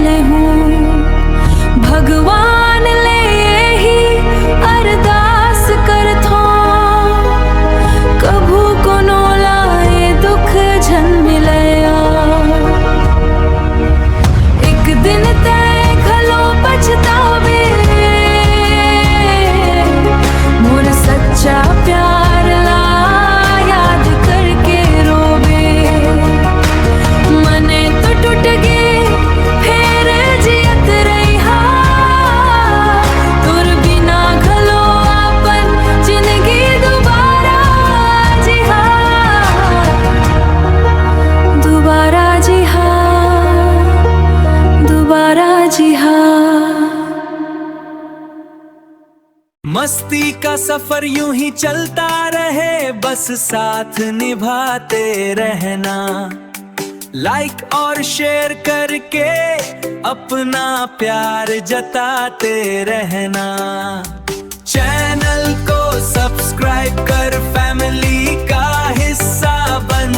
ले हूँ। भगवान ले ही अरदास कर थो, कभू कोनो लाए दुख झन मिलया। एक दिन तय खलो पछतावे, मोर सच्चा प्यार ला याद करके रोवे। मने तो टूट गे फेर जियत रहा, तोर बिना घलो अपन जिंदगी दोबारा जी हाँ, दोबारा जी हाँ, दोबारा जी हाँ। मस्ती का सफर यूं ही चलता रहे, बस साथ निभाते रहना। लाइक और शेयर करके अपना प्यार जताते रहना। चैनल को सब्सक्राइब कर फैमिली का हिस्सा बन